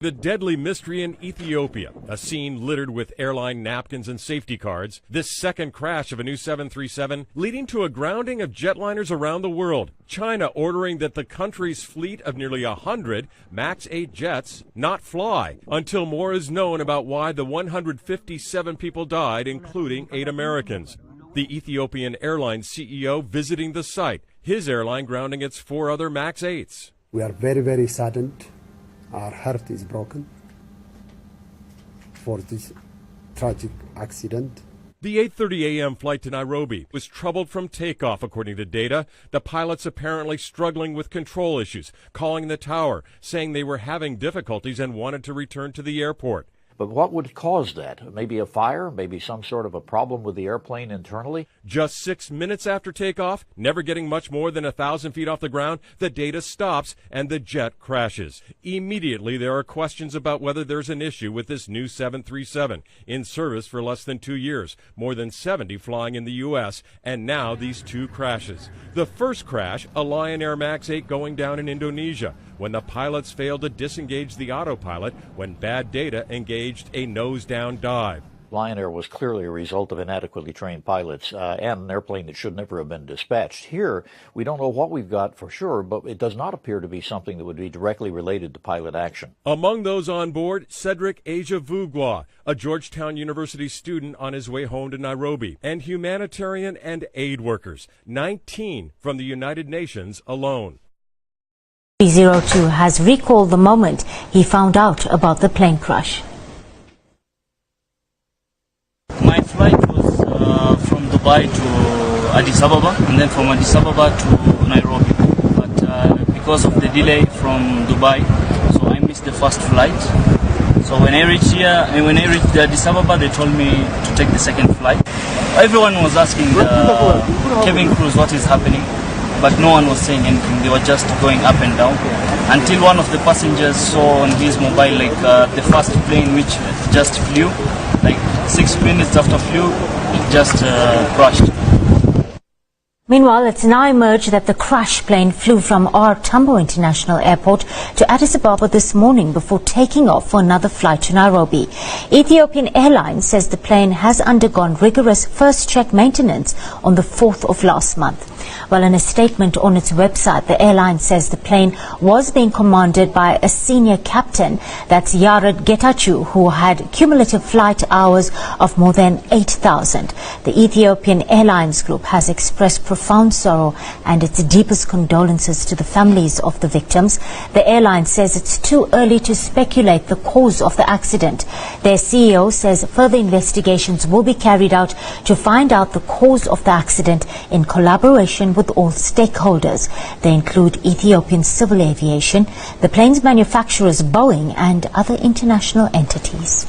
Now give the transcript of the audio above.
The deadly mystery in Ethiopia, a scene littered with airline napkins and safety cards. This second crash of a new 737 leading to a grounding of jetliners around the world. China ordering that the country's fleet of nearly 100 MAX 8 jets not fly until more is known about why the 157 people died, including 8 Americans. The Ethiopian Airlines CEO visiting the site, his airline grounding its 4 other MAX 8s. We are very, very saddened. Our heart is broken for this tragic accident. The 8:30 a.m. flight to Nairobi was troubled from takeoff, according to data. The pilots apparently struggling with control issues, calling the tower, saying they were having difficulties and wanted to return to the airport. But what would cause that? Maybe a fire? Maybe some sort of a problem with the airplane internally? Just 6 minutes after takeoff, never getting much more than 1,000 feet off the ground, the data stops and the jet crashes. Immediately, there are questions about whether there's an issue with this new 737, in service for less than 2 years, more than 70 flying in the U.S., and now these 2 crashes. The first crash, a Lion Air MAX 8 going down in Indonesia, when the pilots failed to disengage the autopilot when bad data engaged a nose-down dive. Lion Air was clearly a result of inadequately trained pilots and an airplane that should never have been dispatched. Here, we don't know what we've got for sure, but it does not appear to be something that would be directly related to pilot action. Among those on board, Cedric Ejavugwa, a Georgetown University student on his way home to Nairobi, and humanitarian and aid workers, 19 from the United Nations alone. 302 has recalled the moment he found out about the plane crash. My flight was from Dubai to Addis Ababa, and then from Addis Ababa to Nairobi. But because of the delay from Dubai, so I missed the first flight. So when I reached here, and when I reached Addis Ababa, they told me to take the second flight. Everyone was asking the cabin crews what is happening, but no one was saying anything. They were just going up and down until one of the passengers saw on his mobile the first plane which just flew, like 6 minutes after flew, it just crashed. Meanwhile, it's now emerged that the crash plane flew from Tambo International Airport to Addis Ababa this morning before taking off for another flight to Nairobi. Ethiopian Airlines says the plane has undergone rigorous first-check maintenance on the 4th of last month. Well, in a statement on its website, the airline says the plane was being commanded by a senior captain, that's Yared Getachew, who had cumulative flight hours of more than 8,000. The Ethiopian Airlines Group has expressed profound sorrow and its deepest condolences to the families of the victims. The airline says it's too early to speculate the cause of the accident. Their CEO says further investigations will be carried out to find out the cause of the accident in collaboration with all stakeholders. They include Ethiopian Civil Aviation, the plane's manufacturers Boeing, and other international entities.